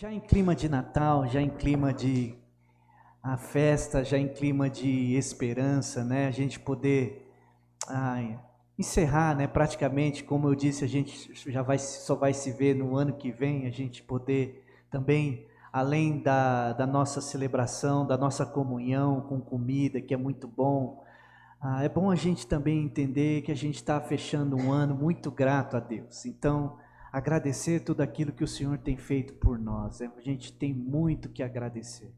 Já em clima de Natal, já em clima de a festa, já em clima de esperança, né? A gente poder encerrar, né? Praticamente, como eu disse, a gente só vai se ver no ano que vem. A gente poder também, além da nossa celebração, da nossa comunhão com comida, que é muito bom. É bom a gente também entender que a gente está fechando um ano muito grato a Deus. Então, agradecer tudo aquilo que o Senhor tem feito por nós. A gente tem muito que agradecer.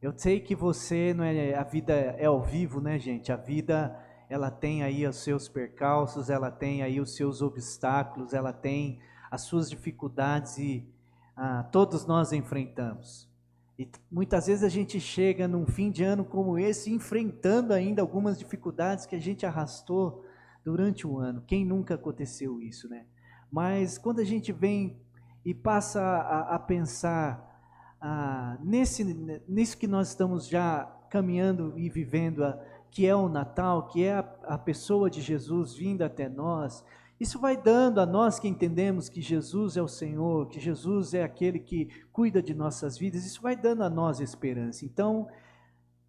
Eu sei que você não é, a vida é ao vivo, né, gente? A vida, ela tem aí os seus percalços, ela tem aí os seus obstáculos, ela tem as suas dificuldades e todos nós enfrentamos. E muitas vezes a gente chega num fim de ano como esse, enfrentando ainda algumas dificuldades que a gente arrastou durante o ano. Quem nunca aconteceu isso, né? Mas quando a gente vem e passa a pensar nisso que nós estamos já caminhando e vivendo, que é o Natal, que é a pessoa de Jesus vindo até nós, isso vai dando a nós que entendemos que Jesus é o Senhor, que Jesus é aquele que cuida de nossas vidas, isso vai dando a nós esperança. Então,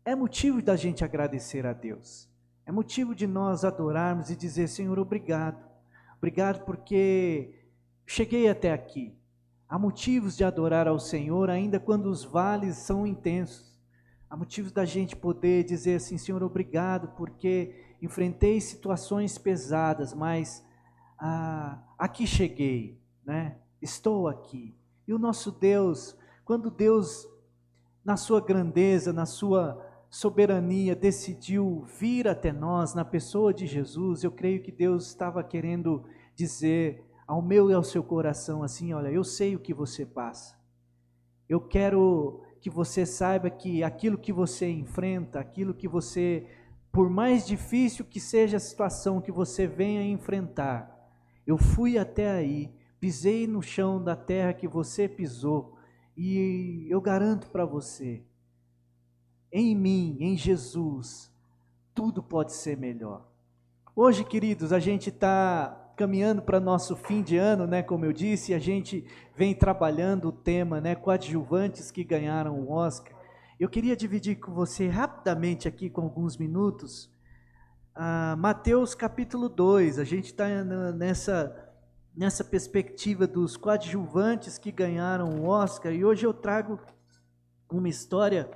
é motivo da gente agradecer a Deus, é motivo de nós adorarmos e dizer: Senhor, obrigado, obrigado porque cheguei até aqui. Há motivos de adorar ao Senhor ainda quando os vales são intensos. Há motivos da gente poder dizer assim: Senhor, obrigado porque enfrentei situações pesadas, mas aqui cheguei, né? Estou aqui. E o nosso Deus, quando Deus, na sua grandeza, na sua soberania, decidiu vir até nós na pessoa de Jesus, eu creio que Deus estava querendo dizer ao meu e ao seu coração assim: olha, eu sei o que você passa. Eu quero que você saiba que aquilo que você enfrenta, aquilo que você, por mais difícil que seja a situação que você venha enfrentar, eu fui até aí, pisei no chão da terra que você pisou, e eu garanto para você, em mim, em Jesus, tudo pode ser melhor. Hoje, queridos, a gente está caminhando para nosso fim de ano, né? Como eu disse, a gente vem trabalhando o tema, né? Coadjuvantes que ganharam o Oscar. Eu queria dividir com você rapidamente aqui, com alguns minutos, Mateus capítulo 2, a gente está nessa perspectiva dos coadjuvantes que ganharam o Oscar, e hoje eu trago uma história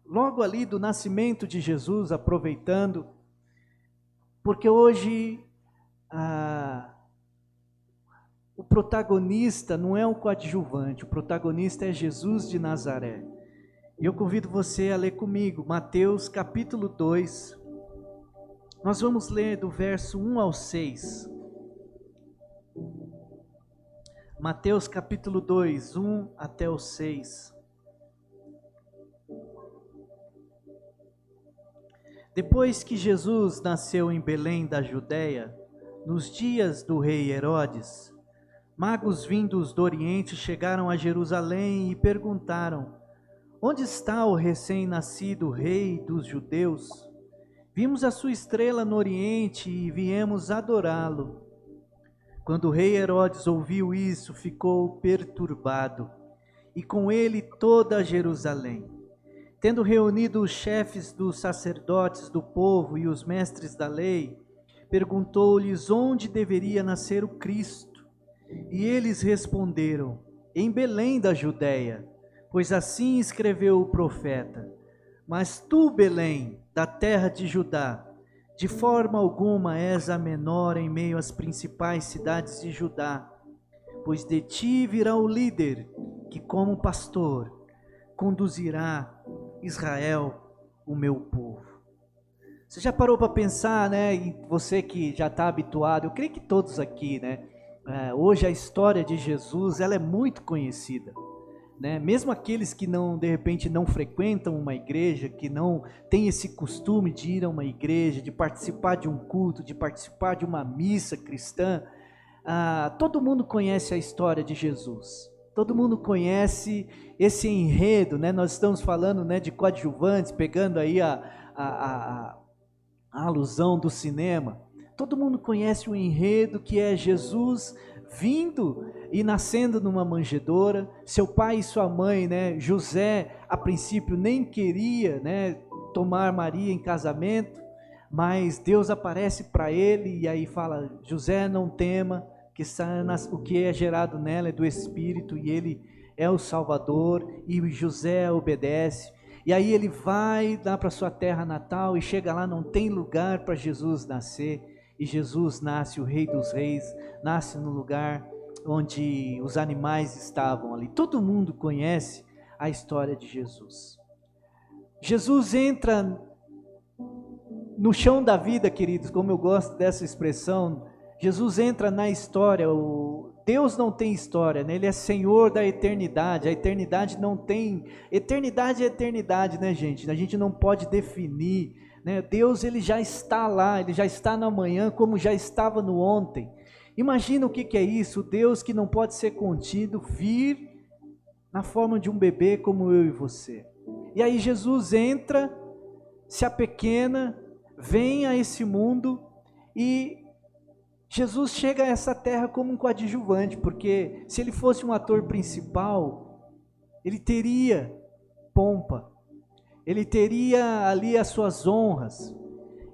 logo ali do nascimento de Jesus, aproveitando, porque hoje o protagonista não é o coadjuvante, o protagonista é Jesus de Nazaré. E eu convido você a ler comigo, Mateus capítulo 2, nós vamos ler do verso 1 ao 6. Mateus capítulo 2, 1 até o 6. Depois que Jesus nasceu em Belém da Judéia, nos dias do rei Herodes, magos vindos do Oriente chegaram a Jerusalém e perguntaram: onde está o recém-nascido rei dos judeus? Vimos a sua estrela no Oriente e viemos adorá-lo. Quando o rei Herodes ouviu isso, ficou perturbado, e com ele toda Jerusalém. Tendo reunido os chefes dos sacerdotes do povo e os mestres da lei, perguntou-lhes onde deveria nascer o Cristo. E eles responderam: em Belém da Judéia, pois assim escreveu o profeta. Mas tu, Belém, da terra de Judá, de forma alguma és a menor em meio às principais cidades de Judá, pois de ti virá o líder, que como pastor conduzirá Israel, o meu povo. Você já parou para pensar, né? E você que já está habituado, eu creio que todos aqui, né? Hoje a história de Jesus, ela é muito conhecida, né? Mesmo aqueles que não, de repente, não frequentam uma igreja, que não têm esse costume de ir a uma igreja, de participar de um culto, de participar de uma missa cristã, todo mundo conhece a história de Jesus. Todo mundo conhece esse enredo, né? Nós estamos falando, né, de coadjuvantes, pegando aí a alusão do cinema. Todo mundo conhece o enredo que é Jesus vindo e nascendo numa manjedoura. Seu pai e sua mãe, né, José, a princípio nem queria, né, tomar Maria em casamento, mas Deus aparece para ele e aí fala: José, não tema, que o que é gerado nela é do Espírito e ele é o Salvador. E José obedece. E aí ele vai lá para sua terra natal e chega lá, não tem lugar para Jesus nascer. E Jesus nasce, o Rei dos Reis, nasce no lugar onde os animais estavam ali. Todo mundo conhece a história de Jesus. Jesus entra no chão da vida, queridos, como eu gosto dessa expressão. Jesus entra na história. Deus não tem história, né? Ele é Senhor da eternidade. A eternidade não tem... Eternidade é eternidade, né, gente? A gente não pode definir, né? Deus, ele já está lá, ele já está no amanhã, como já estava no ontem. Imagina o que é isso, Deus que não pode ser contido, vir na forma de um bebê como eu e você. E aí Jesus entra, se apequena, vem a esse mundo e Jesus chega a essa terra como um coadjuvante, porque se ele fosse um ator principal, ele teria pompa, ele teria ali as suas honras.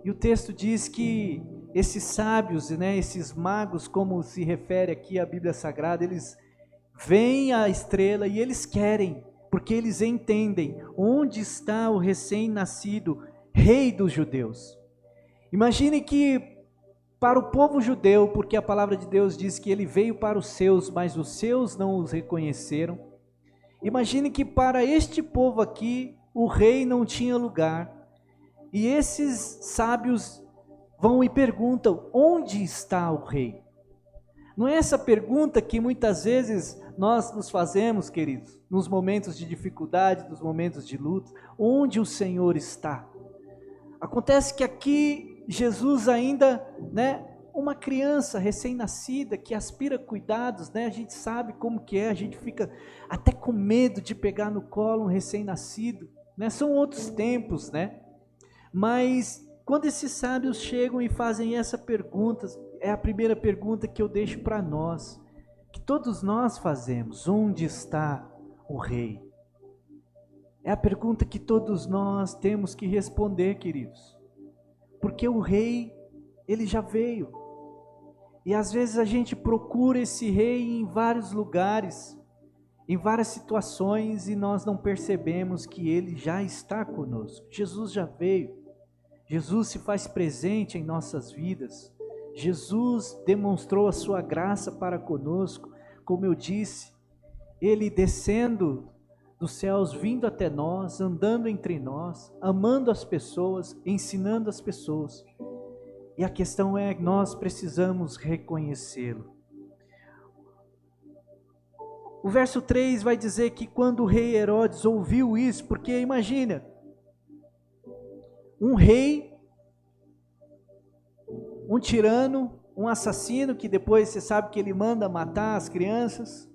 E o texto diz que esses sábios, né, esses magos, como se refere aqui a Bíblia Sagrada, eles veem a estrela e eles querem, porque eles entendem onde está o recém-nascido Rei dos judeus. Imagine que para o povo judeu, porque a palavra de Deus diz que ele veio para os seus, mas os seus não os reconheceram. Imagine que para este povo aqui, o rei não tinha lugar. E esses sábios vão e perguntam: onde está o rei? Não é essa pergunta que muitas vezes nós nos fazemos, queridos, nos momentos de dificuldade, nos momentos de luta: onde o Senhor está? Acontece que aqui Jesus ainda, né, uma criança recém-nascida que aspira cuidados, né, a gente sabe como que é, a gente fica até com medo de pegar no colo um recém-nascido, né, são outros tempos, né, mas quando esses sábios chegam e fazem essa pergunta, é a primeira pergunta que eu deixo para nós, que todos nós fazemos: onde está o rei? É a pergunta que todos nós temos que responder, queridos. Porque o rei, ele já veio. E às vezes a gente procura esse rei em vários lugares, em várias situações, e nós não percebemos que ele já está conosco. Jesus já veio. Jesus se faz presente em nossas vidas. Jesus demonstrou a sua graça para conosco. Como eu disse, ele descendo dos céus, vindo até nós, andando entre nós, amando as pessoas, ensinando as pessoas. E a questão é que nós precisamos reconhecê-lo. O verso 3 vai dizer que quando o rei Herodes ouviu isso, porque imagina, um rei, um tirano, um assassino, que depois você sabe que ele manda matar as crianças,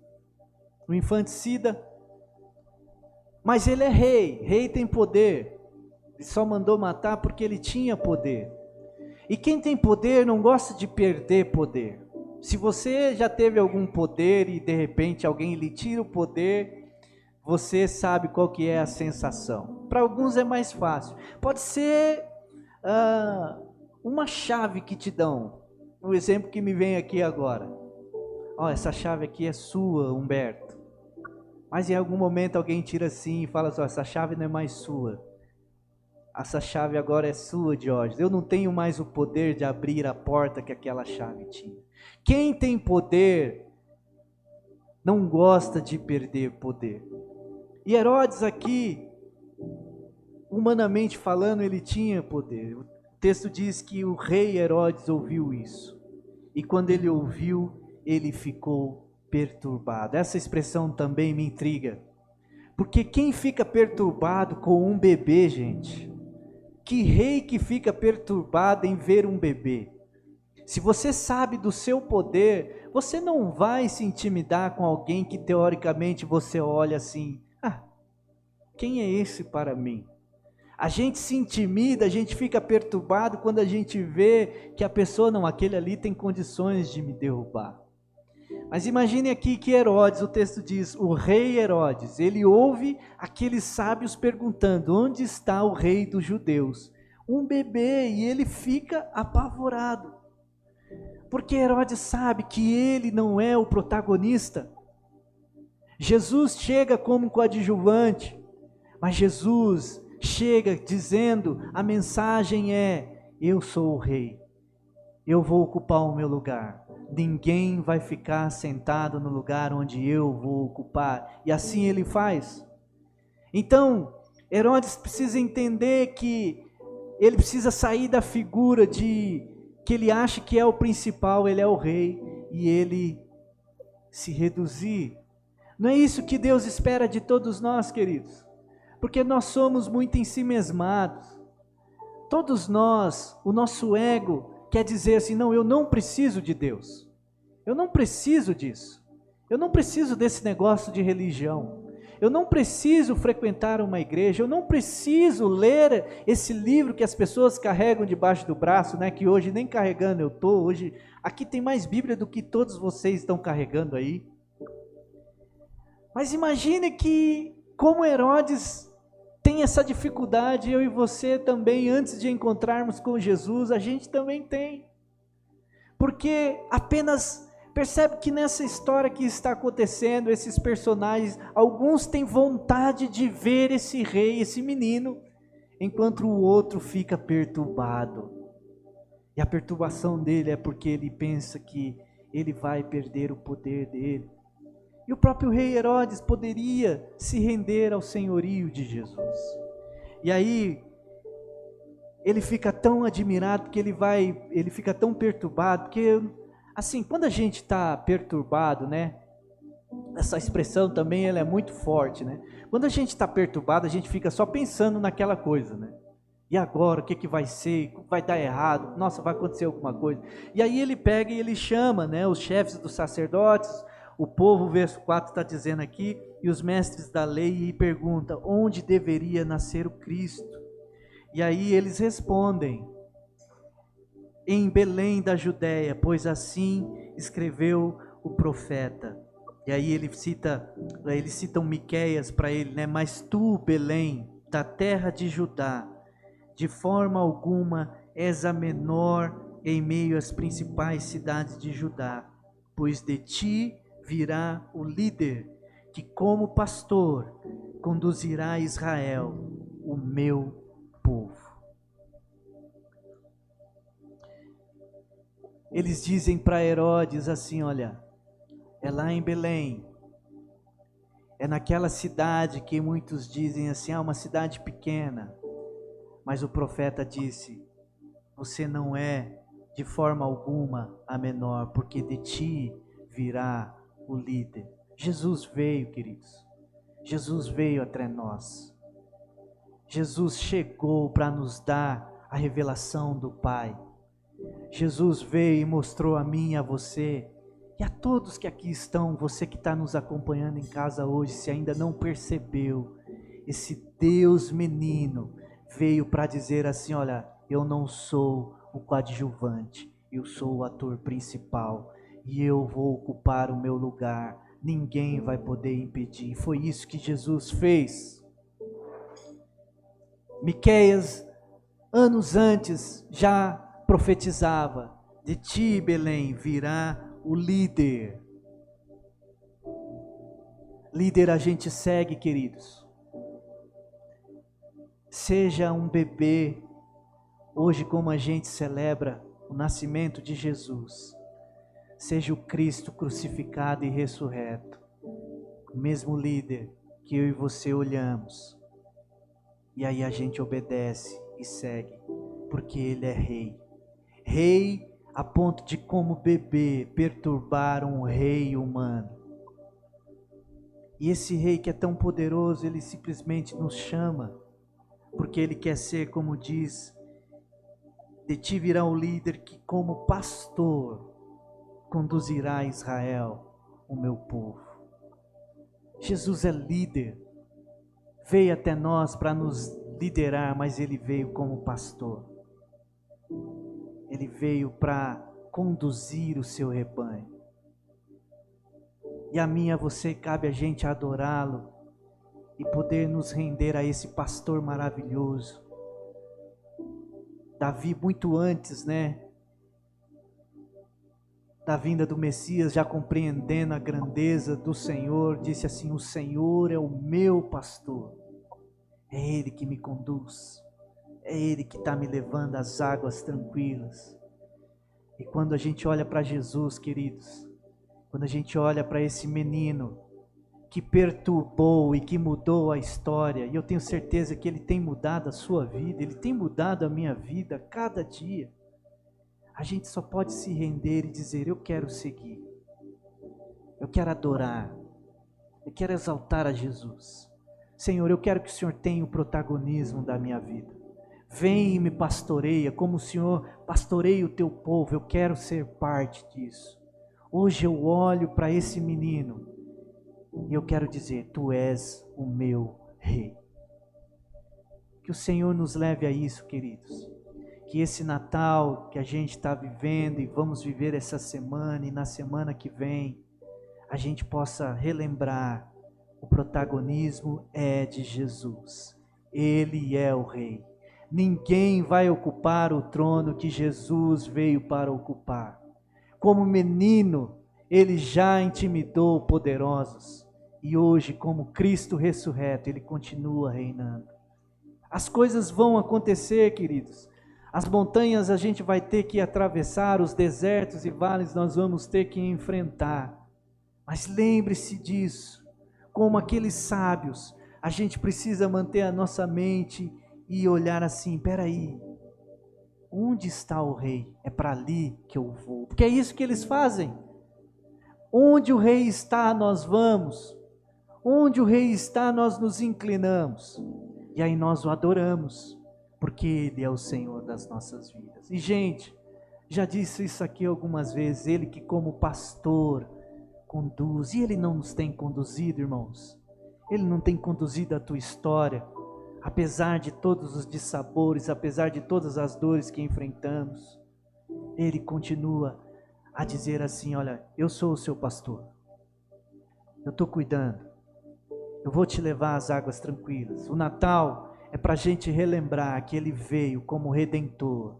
um infanticida, mas ele é rei, rei tem poder, ele só mandou matar porque ele tinha poder. E quem tem poder não gosta de perder poder. Se você já teve algum poder e de repente alguém lhe tira o poder, você sabe qual que é a sensação. Para alguns é mais fácil. Pode ser uma chave que te dão. Um exemplo que me vem aqui agora. Essa chave aqui é sua, Humberto. Mas em algum momento alguém tira assim e fala assim: essa chave não é mais sua. Essa chave agora é sua, Diógenes. Eu não tenho mais o poder de abrir a porta que aquela chave tinha. Quem tem poder não gosta de perder poder. E Herodes aqui, humanamente falando, ele tinha poder. O texto diz que o rei Herodes ouviu isso. E quando ele ouviu, ele ficou perturbado. Essa expressão também me intriga. Porque quem fica perturbado com um bebê, gente? Que rei que fica perturbado em ver um bebê? Se você sabe do seu poder, você não vai se intimidar com alguém que teoricamente você olha assim: quem é esse para mim? A gente se intimida, a gente fica perturbado quando a gente vê que a pessoa, não, aquele ali tem condições de me derrubar. Mas imagine aqui que Herodes, o texto diz, o rei Herodes, ele ouve aqueles sábios perguntando, onde está o rei dos judeus? Um bebê, e ele fica apavorado. Porque Herodes sabe que ele não é o protagonista. Jesus chega como coadjuvante, mas Jesus chega dizendo, a mensagem é, eu sou o rei, eu vou ocupar o meu lugar. Ninguém vai ficar sentado no lugar onde eu vou ocupar. E assim ele faz. Então, Herodes precisa entender que ele precisa sair da figura de que ele acha que é o principal, ele é o rei, e ele se reduzir. Não é isso que Deus espera de todos nós, queridos, porque nós somos muito ensimesmados. Todos nós, o nosso ego quer dizer assim, não, eu não preciso de Deus, eu não preciso disso, eu não preciso desse negócio de religião, eu não preciso frequentar uma igreja, eu não preciso ler esse livro que as pessoas carregam debaixo do braço, né? Que hoje nem carregando eu estou, hoje aqui tem mais Bíblia do que todos vocês estão carregando aí. Mas imagine que, como Herodes tem essa dificuldade, eu e você também, antes de encontrarmos com Jesus, a gente também tem. Porque apenas percebe que nessa história que está acontecendo, esses personagens, alguns têm vontade de ver esse rei, esse menino, enquanto o outro fica perturbado. E a perturbação dele é porque ele pensa que ele vai perder o poder dele. E o próprio rei Herodes poderia se render ao senhorio de Jesus. E aí, ele fica tão admirado, porque ele fica tão perturbado, porque, assim, quando a gente está perturbado, né? Essa expressão também ela é muito forte, né? Quando a gente está perturbado, a gente fica só pensando naquela coisa, né? E agora, o que vai ser? Vai dar errado? Nossa, vai acontecer alguma coisa. E aí ele pega e ele chama, né? Os chefes dos sacerdotes, o povo, o verso 4 está dizendo aqui, e os mestres da lei, e pergunta, onde deveria nascer o Cristo? E aí eles respondem, em Belém da Judéia, pois assim escreveu o profeta. E aí eles citam Miqueias para ele, né? Mas tu, Belém, da terra de Judá, de forma alguma és a menor em meio às principais cidades de Judá, pois de ti virá o líder, que como pastor conduzirá Israel, o meu povo. Eles dizem para Herodes assim, olha, é lá em Belém, é naquela cidade que muitos dizem assim, uma cidade pequena, mas o profeta disse, você não é de forma alguma a menor, porque de ti virá o líder. Jesus veio, queridos, Jesus veio até nós, Jesus chegou para nos dar a revelação do Pai, Jesus veio e mostrou a mim e a você, e a todos que aqui estão, você que está nos acompanhando em casa hoje, se ainda não percebeu, esse Deus menino veio para dizer assim, olha, eu não sou o coadjuvante, eu sou o ator principal, e eu vou ocupar o meu lugar, ninguém vai poder impedir. Foi isso que Jesus fez. Miqueias, anos antes, já profetizava, de ti, Belém, virá o líder. Líder a gente segue, queridos. Seja um bebê, hoje como a gente celebra o nascimento de Jesus, seja o Cristo crucificado e ressurreto, o mesmo líder que eu e você olhamos, e aí a gente obedece e segue, porque Ele é rei. Rei a ponto de, como bebê, perturbar um rei humano. E esse rei que é tão poderoso, ele simplesmente nos chama, porque ele quer ser, como diz, de ti virá o líder que como pastor conduzirá Israel, o meu povo. Jesus é líder, veio até nós para nos liderar, mas ele veio como pastor. Ele veio para conduzir o seu rebanho. E a mim e a você cabe a gente adorá-lo e poder nos render a esse pastor maravilhoso. Davi, muito antes, da vinda do Messias, já compreendendo a grandeza do Senhor, disse assim: o Senhor é o meu pastor, é Ele que me conduz, é Ele que está me levando às águas tranquilas. E quando a gente olha para Jesus, queridos, quando a gente olha para esse menino que perturbou e que mudou a história, e eu tenho certeza que ele tem mudado a sua vida, ele tem mudado a minha vida a cada dia, a gente só pode se render e dizer: eu quero seguir, eu quero adorar, eu quero exaltar a Jesus. Senhor, eu quero que o Senhor tenha o protagonismo da minha vida. Vem e me pastoreia, como o Senhor pastoreia o teu povo, eu quero ser parte disso. Hoje eu olho para esse menino e eu quero dizer: tu és o meu rei. Que o Senhor nos leve a isso, queridos. Que esse Natal que a gente está vivendo e vamos viver essa semana e na semana que vem, a gente possa relembrar: o protagonismo é de Jesus. Ele é o rei. Ninguém vai ocupar o trono que Jesus veio para ocupar. Como menino, ele já intimidou poderosos. E hoje, como Cristo ressurreto, ele continua reinando. As coisas vão acontecer, queridos. As montanhas a gente vai ter que atravessar, os desertos e vales nós vamos ter que enfrentar. Mas lembre-se disso, como aqueles sábios, a gente precisa manter a nossa mente e olhar assim: peraí, onde está o rei? É para ali que eu vou. Porque é isso que eles fazem. Onde o rei está, nós vamos. Onde o rei está, nós nos inclinamos. E aí nós o adoramos, porque ele é o Senhor das nossas vidas. E gente, já disse isso aqui algumas vezes: ele que como pastor conduz, e ele não nos tem conduzido, irmãos. Ele não tem conduzido a tua história, apesar de todos os dissabores, apesar de todas as dores que enfrentamos. Ele continua a dizer assim: olha, eu sou o seu pastor, eu estou cuidando, eu vou te levar às águas tranquilas. O Natal é para a gente relembrar que ele veio como Redentor,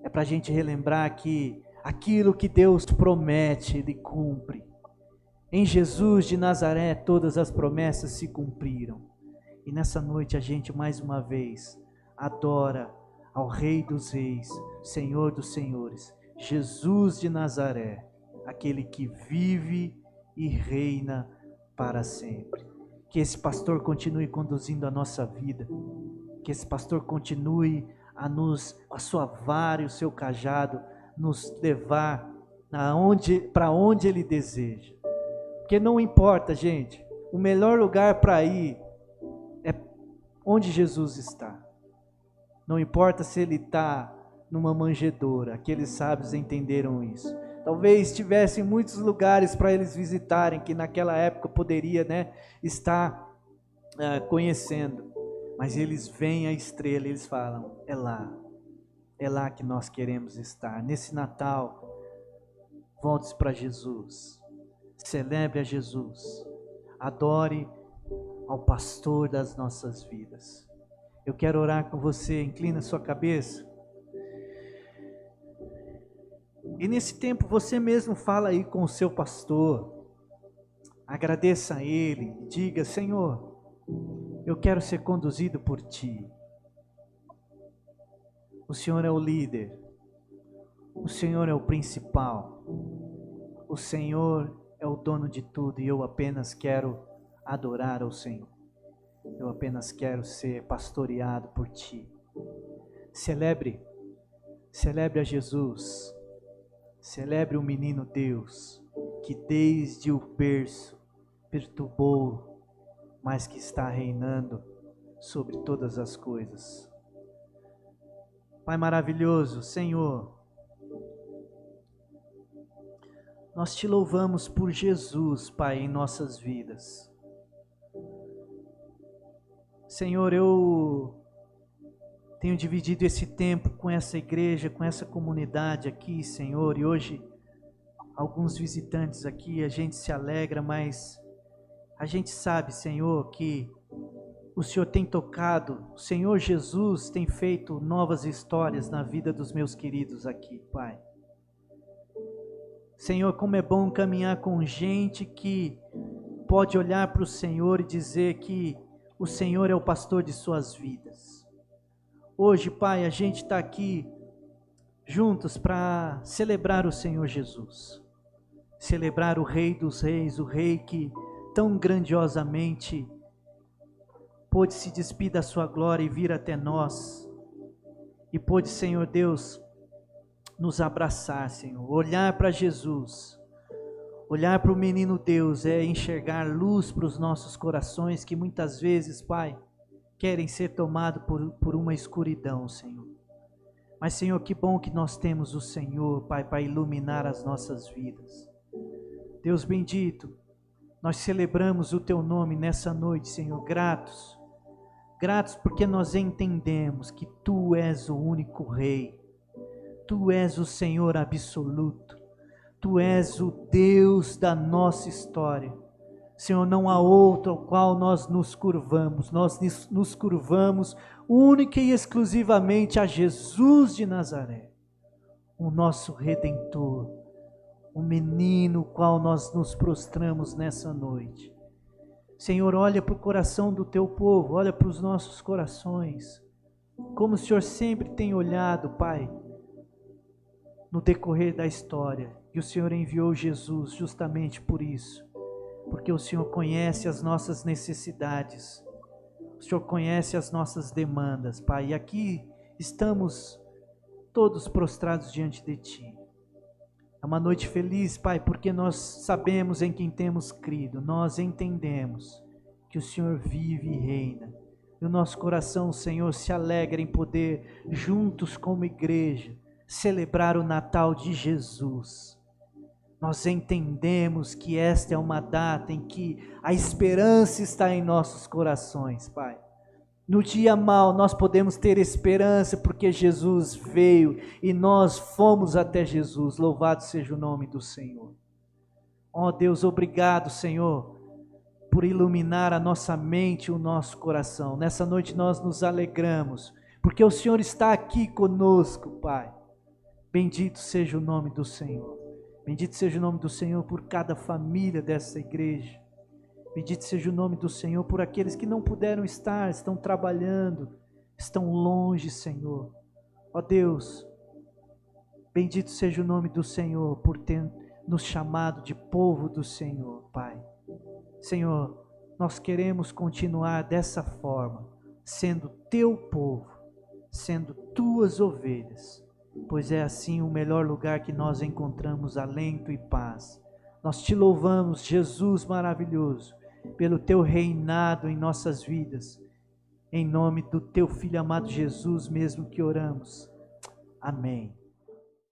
é para a gente relembrar que aquilo que Deus promete, ele cumpre. Em Jesus de Nazaré todas as promessas se cumpriram. E nessa noite a gente mais uma vez adora ao Rei dos Reis, Senhor dos Senhores, Jesus de Nazaré, aquele que vive e reina para sempre. Que esse pastor continue conduzindo a nossa vida, que esse pastor continue a sua vara e o seu cajado, nos levar para onde ele deseja. Porque não importa, gente, o melhor lugar para ir é onde Jesus está. Não importa se ele está numa manjedoura, aqueles sábios entenderam isso. Talvez tivessem muitos lugares para eles visitarem, que naquela época poderia, estar conhecendo. Mas eles veem a estrela e eles falam: é lá que nós queremos estar. Nesse Natal, volte-se para Jesus, celebre a Jesus, adore ao pastor das nossas vidas. Eu quero orar com você, inclina sua cabeça. E nesse tempo você mesmo fala aí com o seu pastor, agradeça a ele, diga: Senhor, eu quero ser conduzido por ti. O Senhor é o líder, o Senhor é o principal, o Senhor é o dono de tudo e eu apenas quero adorar ao Senhor. Eu apenas quero ser pastoreado por ti. Celebre a Jesus. Celebre o menino Deus, que desde o berço perturbou, mas que está reinando sobre todas as coisas. Pai maravilhoso, Senhor, nós te louvamos por Jesus, Pai, em nossas vidas. Senhor, eu tenho dividido esse tempo com essa igreja, com essa comunidade aqui, Senhor, e hoje alguns visitantes aqui, a gente se alegra, mas a gente sabe, Senhor, que o Senhor tem tocado, o Senhor Jesus tem feito novas histórias na vida dos meus queridos aqui, Pai. Senhor, como é bom caminhar com gente que pode olhar para o Senhor e dizer que o Senhor é o pastor de suas vidas. Hoje, Pai, a gente está aqui juntos para celebrar o Senhor Jesus, celebrar o Rei dos Reis, o Rei que tão grandiosamente pôde se despir da sua glória e vir até nós, e pôde, Senhor Deus, nos abraçar, Senhor, olhar para Jesus, olhar para o menino Deus, é enxergar luz para os nossos corações, que muitas vezes, Pai, querem ser tomados por uma escuridão, Senhor. Mas, Senhor, que bom que nós temos o Senhor, Pai, para iluminar as nossas vidas. Deus bendito, nós celebramos o Teu nome nessa noite, Senhor, gratos porque nós entendemos que Tu és o único Rei, Tu és o Senhor absoluto, Tu és o Deus da nossa história. Senhor, não há outro ao qual nós nos curvamos única e exclusivamente a Jesus de Nazaré, o nosso Redentor, o menino o qual nós nos prostramos nessa noite. Senhor, olha para o coração do Teu povo, olha para os nossos corações, como o Senhor sempre tem olhado, Pai, no decorrer da história, e o Senhor enviou Jesus justamente por isso, porque o Senhor conhece as nossas necessidades, o Senhor conhece as nossas demandas, Pai, e aqui estamos todos prostrados diante de Ti. É uma noite feliz, Pai, porque nós sabemos em quem temos crido, nós entendemos que o Senhor vive e reina, e o nosso coração, Senhor, se alegra em poder, juntos como igreja, celebrar o Natal de Jesus. Nós entendemos que esta é uma data em que a esperança está em nossos corações, Pai. No dia mau nós podemos ter esperança porque Jesus veio e nós fomos até Jesus. Louvado seja o nome do Senhor. Ó Deus, obrigado, Senhor, por iluminar a nossa mente e o nosso coração. Nessa noite nós nos alegramos porque o Senhor está aqui conosco, Pai. Bendito seja o nome do Senhor. Bendito seja o nome do Senhor por cada família dessa igreja. Bendito seja o nome do Senhor por aqueles que não puderam estar, estão trabalhando, estão longe, Senhor. Ó Deus, bendito seja o nome do Senhor por ter nos chamado de povo do Senhor, Pai. Senhor, nós queremos continuar dessa forma, sendo Teu povo, sendo Tuas ovelhas, pois é assim o melhor lugar que nós encontramos alento e paz. Nós Te louvamos, Jesus maravilhoso, pelo Teu reinado em nossas vidas, em nome do Teu Filho amado Jesus mesmo que oramos. Amém.